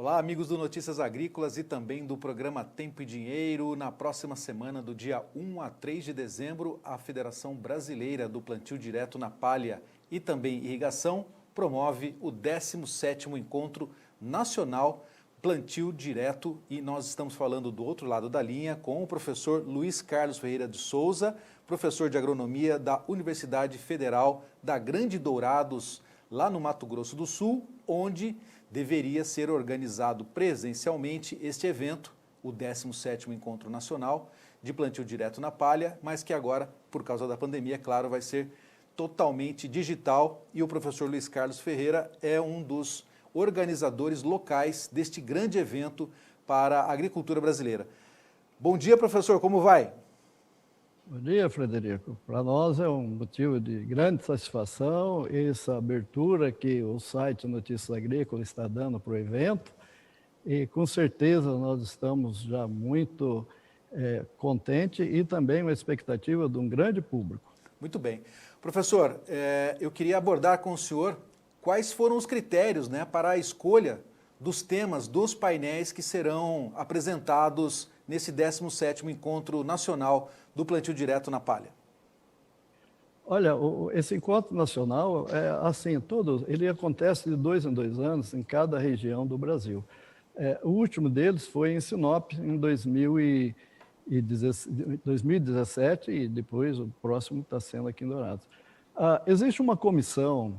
Olá, amigos do Notícias Agrícolas e também do programa Tempo e Dinheiro. Na próxima semana, do dia 1 a 3 de dezembro, a Federação Brasileira do Plantio Direto na Palha e também Irrigação promove o 17º Encontro Nacional Plantio Direto, e nós estamos falando do outro lado da linha com o professor Luiz Carlos Ferreira de Souza, professor de Agronomia da Universidade Federal da Grande Dourados, lá no Mato Grosso do Sul, onde deveria ser organizado presencialmente este evento, o 17º Encontro Nacional de Plantio Direto na Palha, mas que agora, por causa da pandemia, é claro, vai ser totalmente digital, e o professor Luiz Carlos Ferreira é um dos organizadores locais deste grande evento para a agricultura brasileira. Bom dia, professor, como vai? Bom dia, Frederico. Para nós é um motivo de grande satisfação essa abertura que o site Notícias Agrícolas está dando para o evento, e com certeza nós estamos já muito contentes e também uma expectativa de um grande público. Muito bem. Professor, eu queria abordar com o senhor quais foram os critérios, para a escolha dos temas dos painéis que serão apresentados nesse 17º Encontro Nacional do Plantio Direto na Palha. Olha, esse encontro nacional ele acontece de 2 em 2 anos em cada região do Brasil. O último deles foi em Sinop, em 2017, e depois o próximo está sendo aqui em Dourados. Existe uma comissão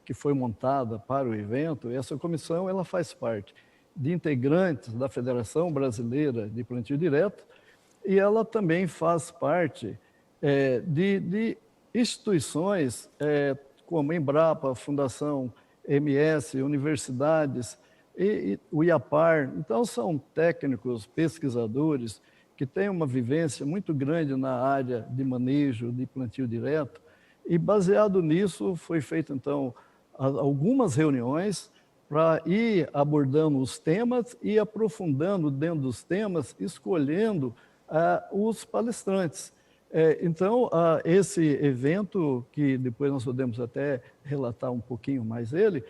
que foi montada para o evento, e essa comissão ela faz parte de integrantes da Federação Brasileira de Plantio Direto, e ela também faz parte de instituições como Embrapa, Fundação MS, universidades e o IAPAR. Então, são técnicos, pesquisadores que têm uma vivência muito grande na área de manejo de plantio direto, e baseado nisso foi feito, então, algumas reuniões para ir abordando os temas e aprofundando dentro dos temas, escolhendo os palestrantes. Então, esse evento, que depois nós podemos até relatar um pouquinho mais ele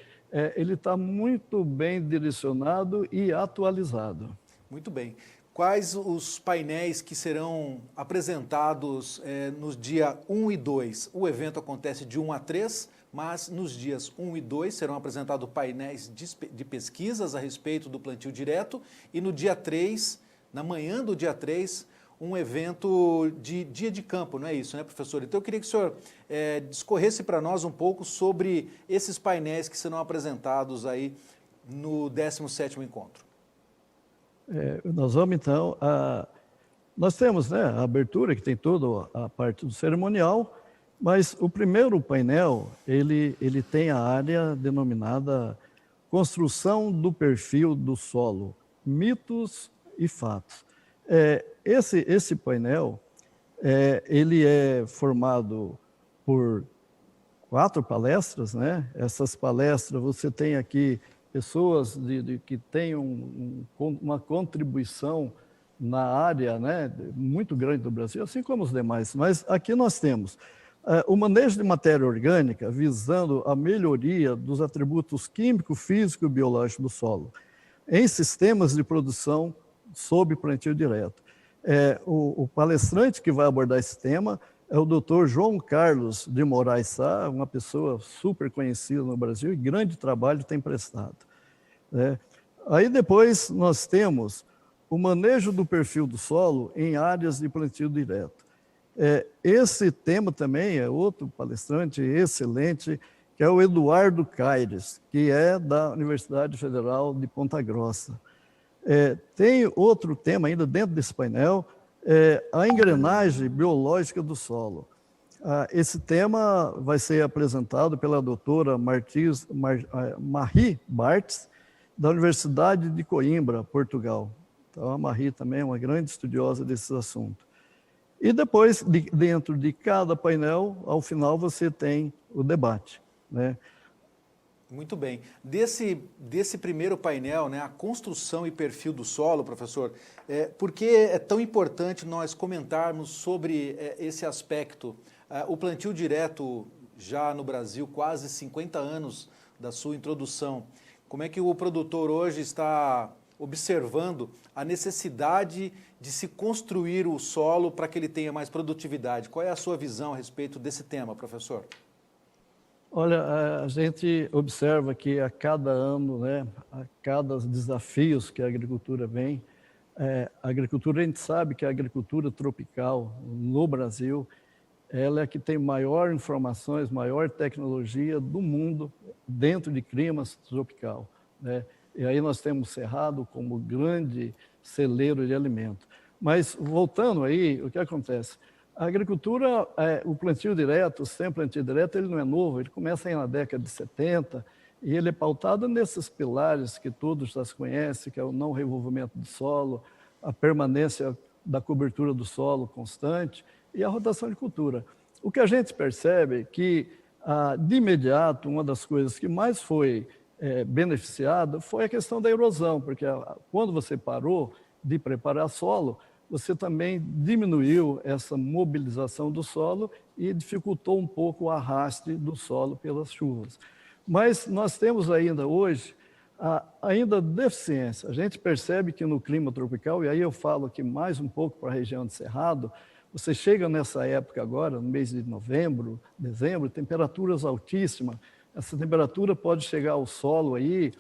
está muito bem direcionado e atualizado. Muito bem. Quais os painéis que serão apresentados nos dias 1 e 2? O evento acontece de 1 a 3, mas nos dias 1 e 2 serão apresentados painéis de pesquisas a respeito do plantio direto, e no dia 3, na manhã do dia 3, um evento de dia de campo, não é isso, né, professor? Então eu queria que o senhor discorresse para nós um pouco sobre esses painéis que serão apresentados aí no 17º Encontro. Nós vamos então, nós temos a abertura, que tem toda a parte do cerimonial, mas o primeiro painel, ele tem a área denominada Construção do Perfil do Solo, Mitos e Fatos. Esse painel, ele é formado por 4 palestras, né? Essas palestras, você tem aqui pessoas que têm uma contribuição na área, muito grande do Brasil, assim como os demais. Mas aqui nós temos o manejo de matéria orgânica, visando a melhoria dos atributos químico, físico e biológico do solo, em sistemas de produção sob plantio direto. O palestrante que vai abordar esse tema é o Dr. João Carlos de Moraes Sá, uma pessoa super conhecida no Brasil e grande trabalho tem prestado. Aí depois nós temos o manejo do perfil do solo em áreas de plantio direto. Esse tema também é outro palestrante excelente, que é o Eduardo Caires, que é da Universidade Federal de Ponta Grossa. Tem outro tema ainda dentro desse painel, a engrenagem biológica do solo. Esse tema vai ser apresentado pela doutora Marie Barthes, da Universidade de Coimbra, Portugal. Então, a Marie também é uma grande estudiosa desses assuntos. E depois, dentro de cada painel, ao final você tem o debate, Muito bem. Desse primeiro painel, a construção e perfil do solo, professor, por que é tão importante nós comentarmos sobre esse aspecto? O plantio direto, já no Brasil, quase 50 anos da sua introdução, Como é que o produtor hoje está observando a necessidade de se construir o solo para que ele tenha mais produtividade? Qual é a sua visão a respeito desse tema, professor? Olha, a gente observa que a cada ano, né, a cada desafios que a agricultura vem, a agricultura, a gente sabe que a agricultura tropical no Brasil, ela é a que tem maior informações, maior tecnologia do mundo dentro de climas tropical, né? E aí nós temos o Cerrado como grande celeiro de alimento. Mas, voltando aí, o que acontece? A agricultura, o plantio direto, o sistema plantio direto, ele não é novo, ele começa aí na década de 70 e ele é pautado nesses pilares que todos já conhecem, que é o não revolvimento do solo, a permanência da cobertura do solo constante e a rotação de cultura. O que a gente percebe é que, de imediato, uma das coisas que mais foi beneficiada foi a questão da erosão, porque quando você parou de preparar solo, você também diminuiu essa mobilização do solo e dificultou um pouco o arraste do solo pelas chuvas. Mas nós temos ainda hoje ainda deficiência. A gente percebe que no clima tropical, e aí eu falo aqui mais um pouco para a região de Cerrado, você chega nessa época agora, no mês de novembro, dezembro, temperaturas altíssimas. Essa temperatura pode chegar ao solo aí,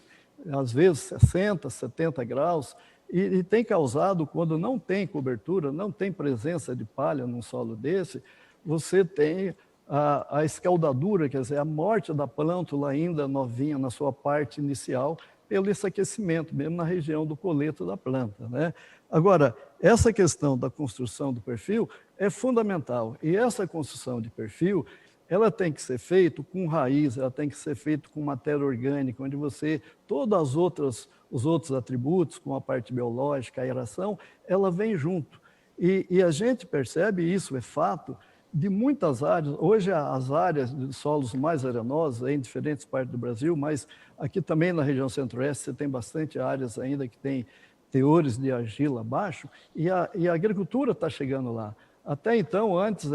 às vezes 60, 70 graus, e tem causado, quando não tem cobertura, não tem presença de palha num solo desse, você tem a escaldadura, quer dizer, a morte da plântula ainda novinha na sua parte inicial, pelo esse aquecimento, mesmo na região do coleto da planta, né? Agora, essa questão da construção do perfil é fundamental, e essa construção de perfil, ela tem que ser feita com raiz, ela tem que ser feita com matéria orgânica, onde você, todas os outros atributos, como a parte biológica, a aeração, ela vem junto. E a gente percebe, isso é fato, de muitas áreas. Hoje as áreas de solos mais arenosos, em diferentes partes do Brasil, mas aqui também na região centro-oeste você tem bastante áreas ainda que tem teores de argila baixo, e a agricultura está chegando lá. Até então, antes,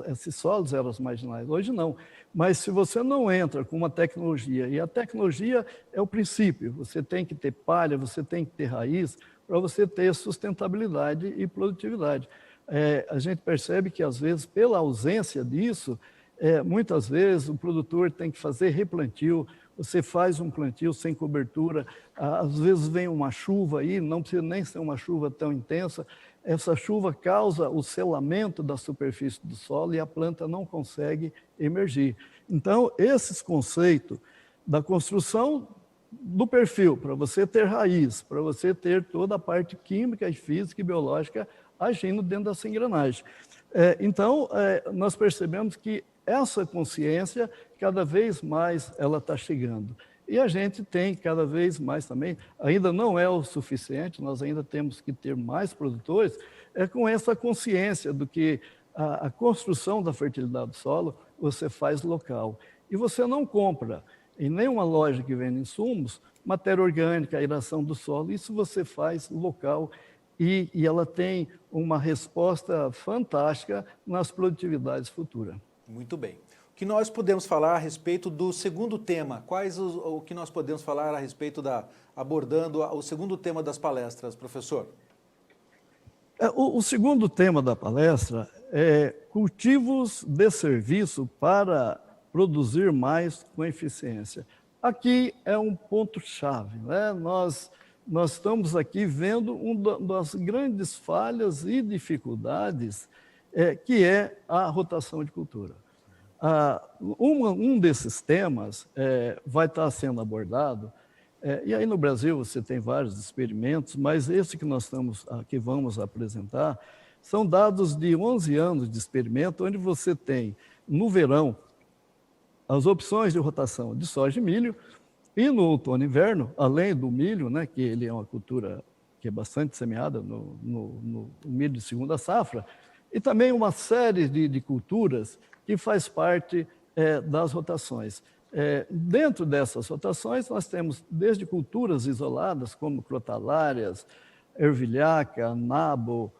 esses solos eram os marginais, hoje não. Mas se você não entra com uma tecnologia, e a tecnologia é o princípio, você tem que ter palha, você tem que ter raiz, para você ter sustentabilidade e produtividade. A gente percebe que, às vezes, pela ausência disso, muitas vezes o produtor tem que fazer replantio, você faz um plantio sem cobertura, às vezes vem uma chuva aí, não precisa nem ser uma chuva tão intensa, essa chuva causa o selamento da superfície do solo e a planta não consegue emergir. Então, esses conceitos da construção do perfil, para você ter raiz, para você ter toda a parte química e física e biológica agindo dentro dessa engrenagem. Então, nós percebemos que essa consciência, cada vez mais, ela está chegando. E a gente tem cada vez mais também, ainda não é o suficiente, nós ainda temos que ter mais produtores, com essa consciência do que a construção da fertilidade do solo você faz local. E você não compra em nenhuma loja que vende insumos, matéria orgânica, aeração do solo, isso você faz local e ela tem uma resposta fantástica nas produtividades futuras. Muito bem. O que nós podemos falar a respeito do segundo tema? O que nós podemos falar a respeito abordando o segundo tema das palestras, professor? O segundo tema da palestra é cultivos de serviço para produzir mais com eficiência. Aqui é um ponto-chave, né? Nós estamos aqui vendo uma das grandes falhas e dificuldades que é a rotação de cultura. Um desses temas vai estar sendo abordado, e aí no Brasil você tem vários experimentos, mas esse que nós vamos apresentar são dados de 11 anos de experimento, onde você tem, no verão, as opções de rotação de soja e milho, e no outono e inverno, além do milho, né, que ele é uma cultura que é bastante semeada no milho de segunda safra, e também uma série de culturas que faz parte das rotações. Dentro dessas rotações, nós temos desde culturas isoladas, como crotalárias, ervilhaca, nabo,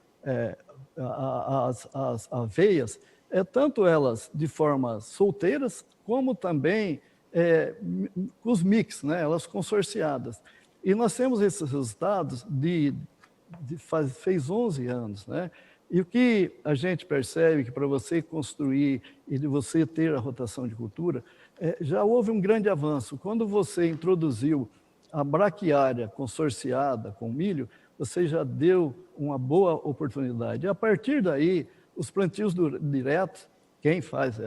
as aveias, tanto elas de forma solteiras, como também os mix, né? Elas consorciadas. E nós temos esses resultados fez 11 anos, né? E o que a gente percebe que para você construir e de você ter a rotação de cultura, já houve um grande avanço. Quando você introduziu a braquiária consorciada com milho, você já deu uma boa oportunidade. E a partir daí, os plantios diretos, quem faz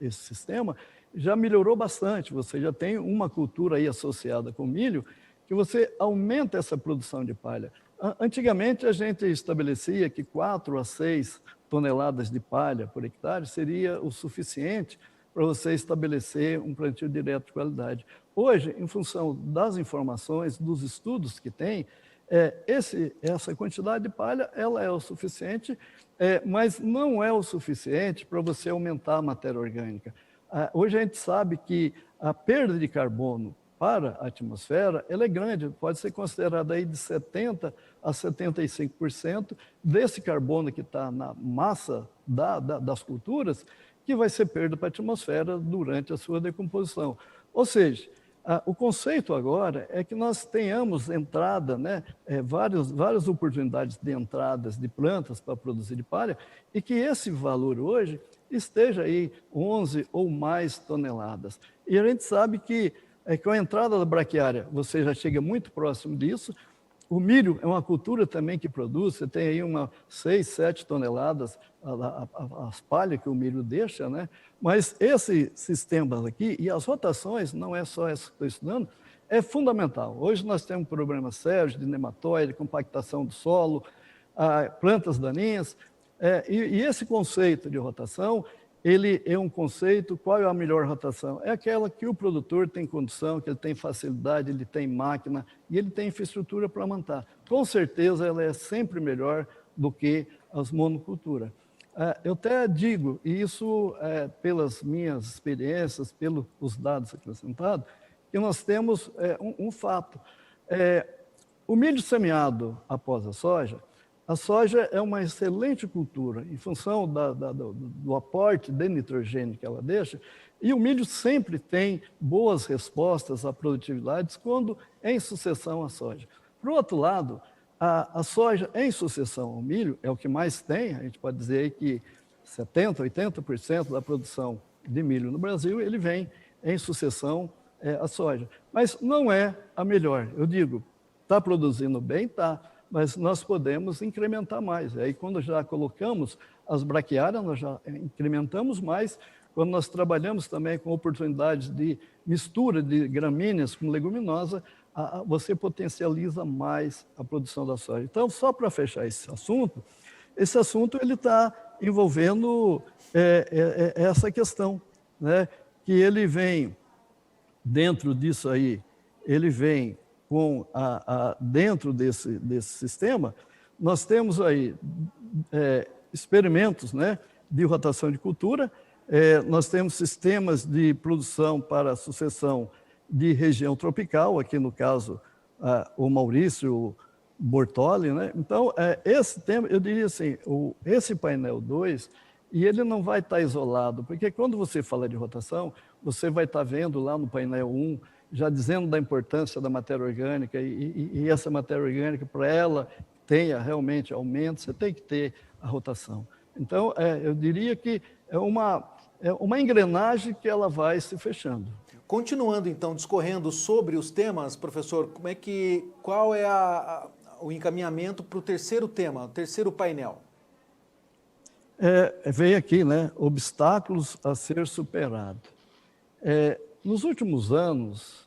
esse sistema, já melhorou bastante. Você já tem uma cultura aí associada com milho, que você aumenta essa produção de palha. Antigamente, a gente estabelecia que 4 a 6 toneladas de palha por hectare seria o suficiente para você estabelecer um plantio direto de qualidade. Hoje, em função das informações, dos estudos que tem, essa quantidade de palha ela é o suficiente, mas não é o suficiente para você aumentar a matéria orgânica. Hoje a gente sabe que a perda de carbono para a atmosfera ela é grande, pode ser considerada aí de 70% a 75% desse carbono que está na massa das culturas, que vai ser perda para a atmosfera durante a sua decomposição. Ou seja, o conceito agora é que nós tenhamos entrada, né, várias oportunidades de entradas de plantas para produzir de palha, e que esse valor hoje esteja aí 11 ou mais toneladas. E a gente sabe que com a entrada da braquiária você já chega muito próximo disso. O milho é uma cultura também que produz, você tem aí 6, 7 toneladas as palhas que o milho deixa, né? Mas esse sistema aqui, e as rotações, não é só essa que estou estudando, é fundamental. Hoje nós temos um problema sério de nematóide, compactação do solo, plantas daninhas, e esse conceito de rotação, ele é um conceito, qual é a melhor rotação? É aquela que o produtor tem condição, que ele tem facilidade, ele tem máquina e ele tem infraestrutura para montar. Com certeza ela é sempre melhor do que as monoculturas. Eu até digo, e isso pelas minhas experiências, pelos dados acrescentados, que nós temos um fato. O milho semeado após a soja é uma excelente cultura, em função do aporte de nitrogênio que ela deixa, e o milho sempre tem boas respostas a produtividades quando é em sucessão à soja. Por outro lado, a soja em sucessão ao milho é o que mais tem, a gente pode dizer que 70%, 80% da produção de milho no Brasil, ele vem em sucessão à soja. Mas não é a melhor, eu digo, está produzindo bem, está, mas nós podemos incrementar mais. Aí, quando já colocamos as braquiárias, nós já incrementamos mais. Quando nós trabalhamos também com oportunidades de mistura de gramíneas com leguminosa, você potencializa mais a produção da soja. Então, só para fechar esse assunto ele está envolvendo essa questão, né? Que ele vem, dentro disso aí, ele vem dentro desse sistema, nós temos aí experimentos, né, de rotação de cultura, nós temos sistemas de produção para sucessão de região tropical, aqui no caso o Maurício Bortoli, né? Então, esse tema, eu diria assim, esse painel 2, e ele não vai estar isolado, porque quando você fala de rotação, você vai estar vendo lá no painel 1, já dizendo da importância da matéria orgânica, e essa matéria orgânica, para ela tenha realmente aumento, você tem que ter a rotação. Então, eu diria que é uma engrenagem que ela vai se fechando. Continuando, então, discorrendo sobre os temas, professor, qual é o encaminhamento para o terceiro tema, o terceiro painel? Veio aqui, né? Obstáculos a ser superado. Nos últimos anos,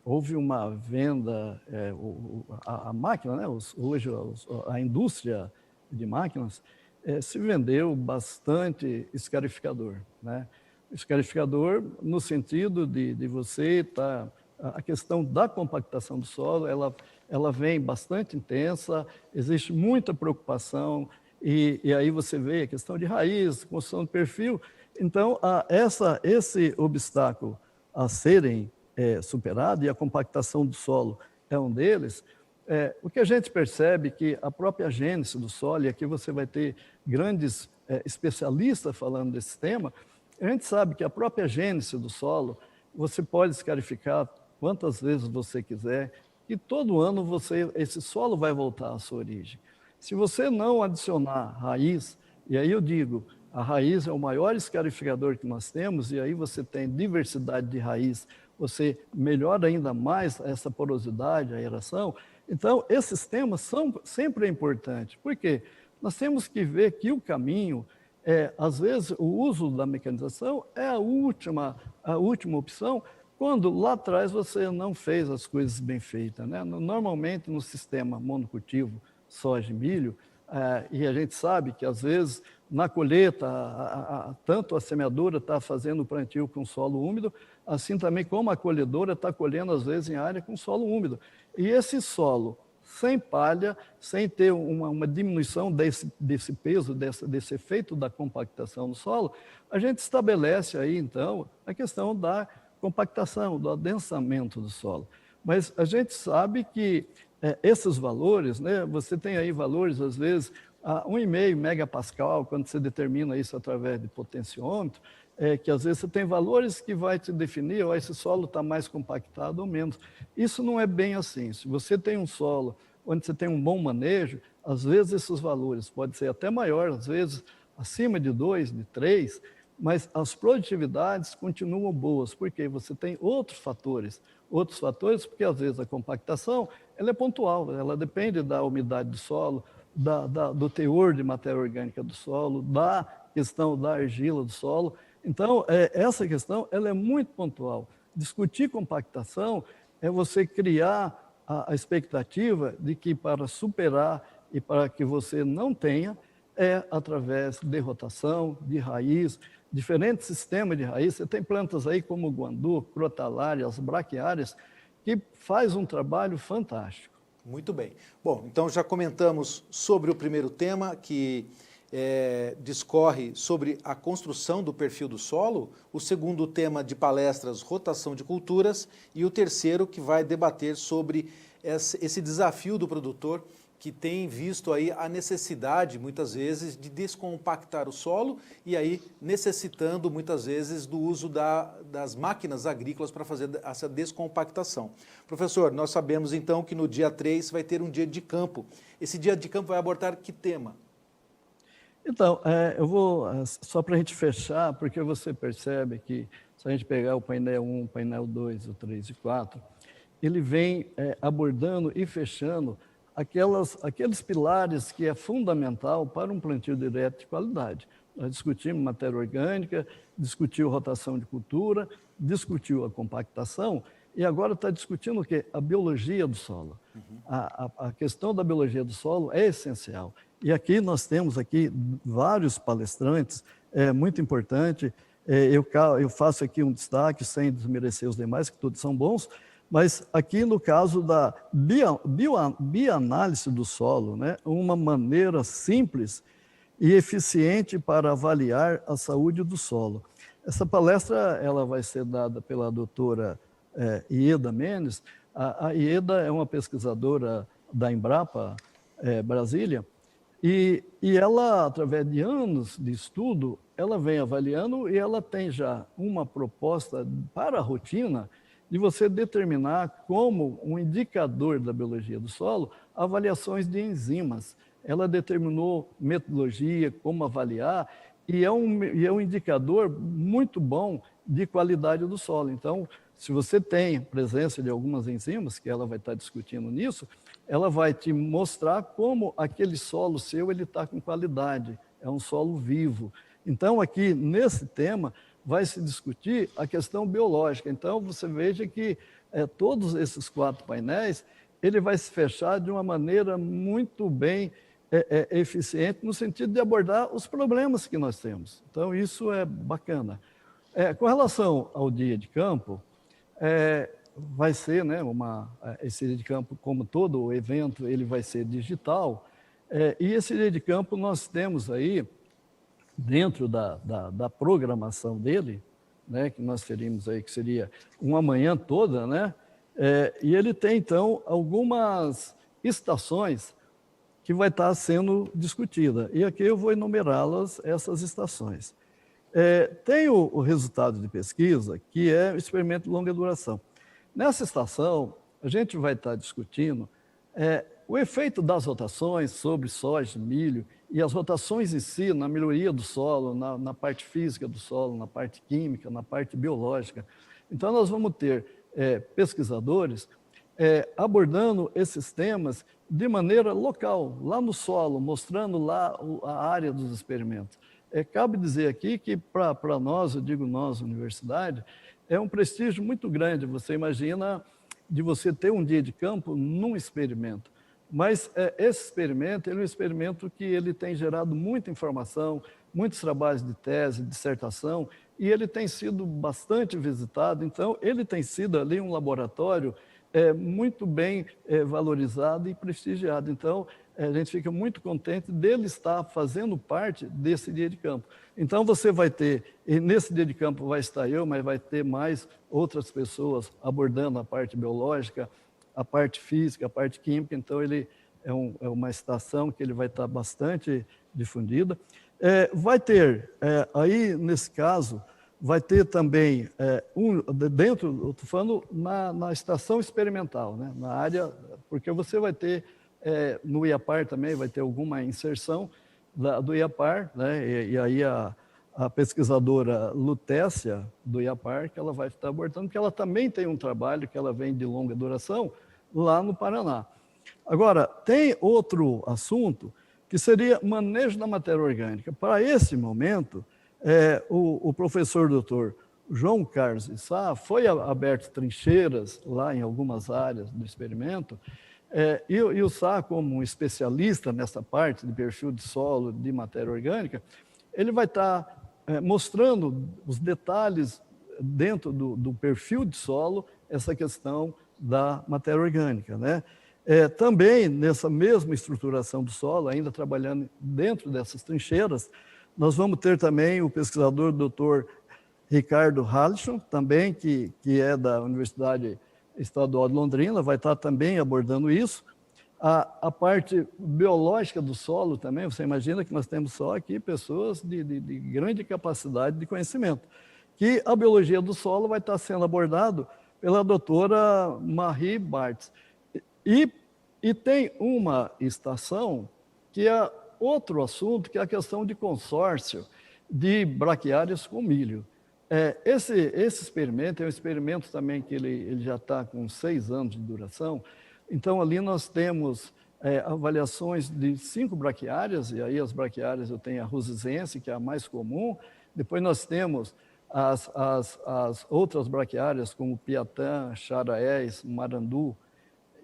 houve uma venda, a máquina, né? Hoje a indústria de máquinas se vendeu bastante escarificador, né? Escarificador no sentido de você estar... A questão da compactação do solo, ela vem bastante intensa, existe muita preocupação, e aí você vê a questão de raiz, construção de perfil. Então, esse obstáculo a serem superado, e a compactação do solo é um deles, o que a gente percebe que a própria gênese do solo, e aqui você vai ter grandes especialistas falando desse tema, a gente sabe que a própria gênese do solo, você pode escarificar quantas vezes você quiser, e todo ano esse solo vai voltar à sua origem. Se você não adicionar raiz, e aí eu digo, a raiz é o maior escarificador que nós temos, e aí você tem diversidade de raiz, você melhora ainda mais essa porosidade, a aeração. Então, esses temas são sempre importantes. Por quê? Nós temos que ver que o caminho, às vezes, o uso da mecanização é a última opção, quando lá atrás você não fez as coisas bem feitas, né? Normalmente, no sistema monocultivo, soja e milho, e a gente sabe que, às vezes, na colheita, tanto a semeadora está fazendo o plantio com solo úmido, assim também como a colhedora está colhendo, às vezes, em área com solo úmido. E esse solo, sem palha, sem ter uma diminuição desse peso, desse efeito da compactação do solo, a gente estabelece aí, então, a questão da compactação, do adensamento do solo. Mas a gente sabe que esses valores, né, você tem aí valores, às vezes, a 1,5 megapascal, quando você determina isso através de potenciômetro, que às vezes você tem valores que vai te definir, ó, esse solo está mais compactado ou menos. Isso não é bem assim. Se você tem um solo onde você tem um bom manejo, às vezes esses valores podem ser até maiores, às vezes acima de 2, de 3, mas as produtividades continuam boas, porque você tem outros fatores porque às vezes a compactação ela é pontual, ela depende da umidade do solo, do teor de matéria orgânica do solo, da questão da argila do solo. Então, essa questão ela é muito pontual. Discutir compactação é você criar a expectativa de que para superar e para que você não tenha, através de rotação, de raiz, diferentes sistemas de raiz. Você tem plantas aí como o guandu, crotalária, as braquiárias, que faz um trabalho fantástico. Muito bem. Bom, então já comentamos sobre o primeiro tema, que discorre sobre a construção do perfil do solo, o segundo tema de palestras, rotação de culturas, e o terceiro que vai debater sobre esse desafio do produtor, que tem visto aí a necessidade, muitas vezes, de descompactar o solo e aí necessitando, muitas vezes, do uso das máquinas agrícolas para fazer essa descompactação. Professor, nós sabemos, então, que no dia 3 vai ter um dia de campo. Esse dia de campo vai abordar que tema? Então, eu vou, só para a gente fechar, porque você percebe que, se a gente pegar o painel 1, o painel 2, o 3 e 4, ele vem abordando e fechando aqueles pilares que é fundamental para um plantio direto de qualidade. Nós discutimos matéria orgânica, discutiu rotação de cultura, discutiu a compactação e agora está discutindo o quê? A biologia do solo. A questão da biologia do solo é essencial. E aqui nós temos vários palestrantes, muito importante. Eu faço aqui um destaque, sem desmerecer os demais, que todos são bons, mas aqui no caso da bioanálise do solo, né, uma maneira simples e eficiente para avaliar a saúde do solo. Essa palestra ela vai ser dada pela doutora Ieda Menes. A Ieda é uma pesquisadora da Embrapa, Brasília, e ela, através de anos de estudo, ela vem avaliando e ela tem já uma proposta para a rotina de você determinar como um indicador da biologia do solo, avaliações de enzimas. Ela determinou metodologia, como avaliar, e é um indicador muito bom de qualidade do solo. Então, se você tem presença de algumas enzimas, que ela vai estar discutindo nisso, ela vai te mostrar como aquele solo seu está com qualidade, é um solo vivo. Então, aqui, nesse tema, vai se discutir a questão biológica. Então, você veja que todos esses 4 painéis, ele vai se fechar de uma maneira muito bem eficiente, no sentido de abordar os problemas que nós temos. Então, isso é bacana. Com relação ao dia de campo, vai ser, né, esse dia de campo, como todo o evento, ele vai ser digital, e esse dia de campo nós temos aí, dentro da programação dele, né, que nós teríamos aí, que seria uma manhã toda, né, e ele tem, então, algumas estações que vai estar sendo discutida. E aqui eu vou enumerá-las, essas estações. Tem o resultado de pesquisa, que é o experimento de longa duração. Nessa estação, a gente vai estar discutindo o efeito das rotações sobre soja, milho, e as rotações em si, na melhoria do solo, na parte física do solo, na parte química, na parte biológica. Então, nós vamos ter pesquisadores abordando esses temas de maneira local, lá no solo, mostrando lá a área dos experimentos. Cabe dizer aqui que, para nós, eu digo nós, universidade, é um prestígio muito grande. Você imagina de você ter um dia de campo num experimento. Mas esse experimento ele é um experimento que ele tem gerado muita informação, muitos trabalhos de tese, dissertação, e ele tem sido bastante visitado. Então, ele tem sido ali um laboratório muito bem valorizado e prestigiado. Então, a gente fica muito contente dele estar fazendo parte desse dia de campo. Então, você vai ter, e nesse dia de campo vai estar eu, mas vai ter mais outras pessoas abordando a parte biológica, a parte física, a parte química. Então, ele é uma estação que ele vai estar bastante difundida. Vai ter, aí nesse caso, vai ter também, dentro, eu estou falando na estação experimental, né, na área, porque você vai ter, no IAPAR também, vai ter alguma inserção do IAPAR, né, e aí a pesquisadora Lutécia, do IAPAR, que ela vai estar abordando, porque ela também tem um trabalho que ela vem de longa duração lá no Paraná. Agora, tem outro assunto que seria manejo da matéria orgânica. Para esse momento, o professor doutor João Carlos Issá foi aberto trincheiras lá em algumas áreas do experimento, e o Sá, como um especialista nessa parte de perfil de solo, de matéria orgânica, ele vai estar mostrando os detalhes dentro do perfil de solo, essa questão da matéria orgânica, né? Também, nessa mesma estruturação do solo, ainda trabalhando dentro dessas trincheiras, nós vamos ter também o pesquisador Dr. Ricardo Hallison, também, que é da Universidade Estadual de Londrina, vai estar também abordando isso. A parte biológica do solo também, você imagina que nós temos só aqui pessoas de grande capacidade de conhecimento, que a biologia do solo vai estar sendo abordado pela doutora Marie Bartz. E tem uma estação que é outro assunto, que é a questão de consórcio de braquiárias com milho. Esse experimento é um experimento também que ele já está com 6 anos de duração. Então, ali nós temos avaliações de 5 braquiárias, e aí as braquiárias eu tenho a rusizense, que é a mais comum. Depois nós temos as outras braquiárias, como Piatã, Charaés, Marandu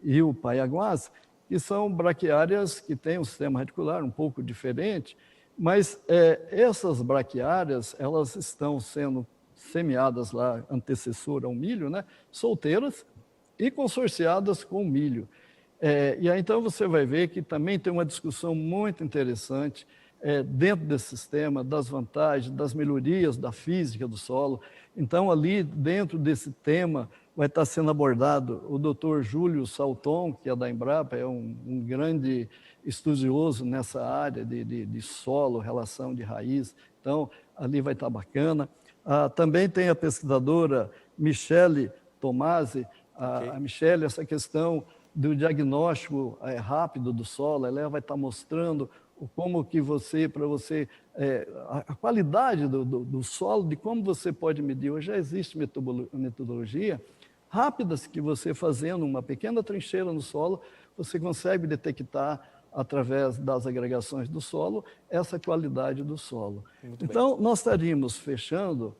e o Paiaguás, que são braquiárias que têm um sistema radicular um pouco diferente, mas essas braquiárias, elas estão sendo semeadas lá, antecessor ao milho, né, solteiras e consorciadas com o milho. E aí então você vai ver que também tem uma discussão muito interessante dentro desse sistema, das vantagens, das melhorias da física do solo. Então, ali dentro desse tema, vai estar sendo abordado o Dr. Júlio Salton, que é da Embrapa, é um grande estudioso nessa área de solo, relação de raiz. Então, ali vai estar bacana. Também tem a pesquisadora Michele Tomasi. A Michele, essa questão do diagnóstico rápido do solo, ela vai estar mostrando como que para você, a qualidade do solo, de como você pode medir. Hoje já existe metodologia rápidas que você fazendo uma pequena trincheira no solo, você consegue detectar através das agregações do solo essa qualidade do solo. Muito então, bem. Nós estaríamos fechando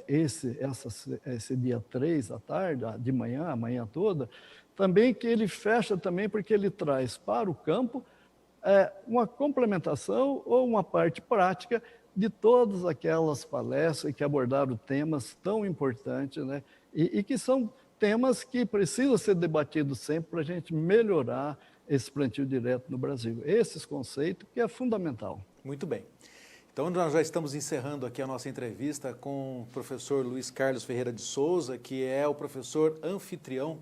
esse dia 3 à tarde, de manhã, a manhã toda, também que ele fecha também porque ele traz para o campo uma complementação ou uma parte prática de todas aquelas palestras que abordaram temas tão importantes, né? E que são temas que precisam ser debatidos sempre para a gente melhorar esse plantio direto no Brasil. Esses conceitos que é fundamental. Muito bem. Então, nós já estamos encerrando aqui a nossa entrevista com o professor Luiz Carlos Ferreira de Souza, que é o professor anfitrião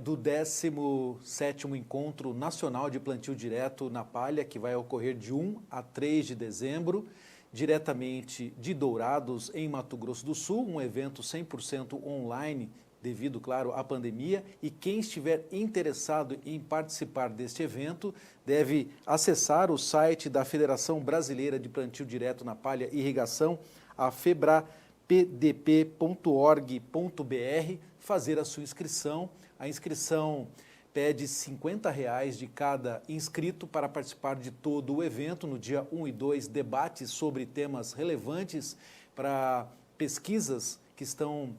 do 17º Encontro Nacional de Plantio Direto na Palha, que vai ocorrer de 1 a 3 de dezembro. diretamente de Dourados, em Mato Grosso do Sul, um evento 100% online, devido, claro, à pandemia, e quem estiver interessado em participar deste evento deve acessar o site da Federação Brasileira de Plantio Direto na Palha e Irrigação, a febrapdp.org.br, fazer a sua inscrição. A inscrição pede R$ 50 de cada inscrito para participar de todo o evento. No dia 1 e 2, debates sobre temas relevantes para pesquisas que estão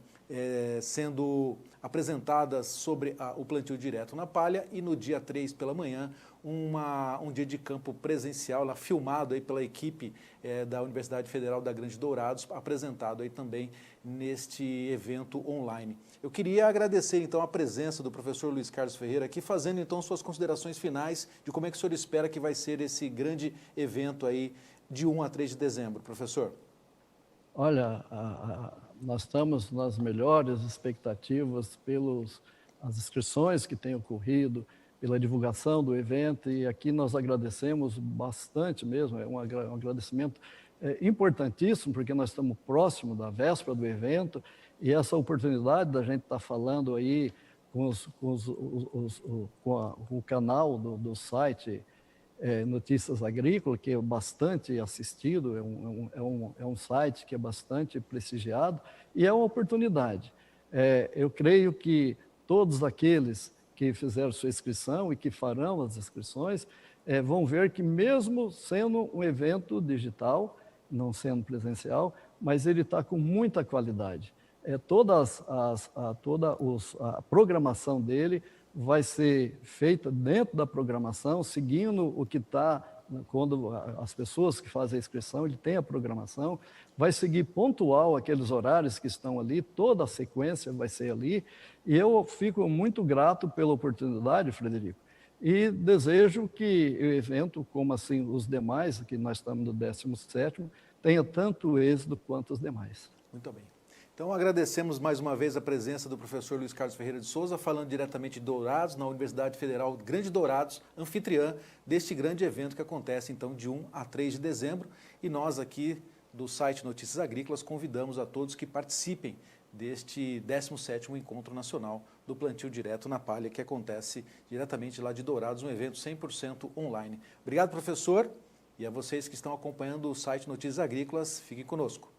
sendo apresentadas sobre o plantio direto na palha, e no dia 3 pela manhã, um dia de campo presencial, lá, filmado aí pela equipe da Universidade Federal da Grande Dourados, apresentado aí também neste evento online. Eu queria agradecer então a presença do professor Luiz Carlos Ferreira aqui, fazendo então suas considerações finais de como é que o senhor espera que vai ser esse grande evento aí de 1 a 3 de dezembro, professor. Olha, nós estamos nas melhores expectativas pelas inscrições que têm ocorrido, pela divulgação do evento, e aqui nós agradecemos bastante mesmo, é um agradecimento importantíssimo, porque nós estamos próximo da véspera do evento, e essa oportunidade da gente estar falando aí com o canal do site Notícias Agrícolas, que é bastante assistido, é um site que é bastante prestigiado, e é uma oportunidade. Eu creio que todos aqueles que fizeram sua inscrição e que farão as inscrições vão ver que, mesmo sendo um evento digital, não sendo presencial, mas ele está com muita qualidade. Toda a programação dele vai ser feita dentro da programação, seguindo o que está, quando as pessoas que fazem a inscrição, ele tem a programação, vai seguir pontual aqueles horários que estão ali, toda a sequência vai ser ali, e eu fico muito grato pela oportunidade, Frederico, e desejo que o evento, como assim os demais, que nós estamos no 17º, tenha tanto êxito quanto os demais. Muito bem. Então, agradecemos mais uma vez a presença do professor Luiz Carlos Ferreira de Souza, falando diretamente de Dourados, na Universidade Federal Grande Dourados, anfitriã deste grande evento que acontece, então, de 1 a 3 de dezembro. E nós aqui, do site Notícias Agrícolas, convidamos a todos que participem deste 17º Encontro Nacional do Plantio Direto na Palha, que acontece diretamente lá de Dourados, um evento 100% online. Obrigado, professor, e a vocês que estão acompanhando o site Notícias Agrícolas, fiquem conosco.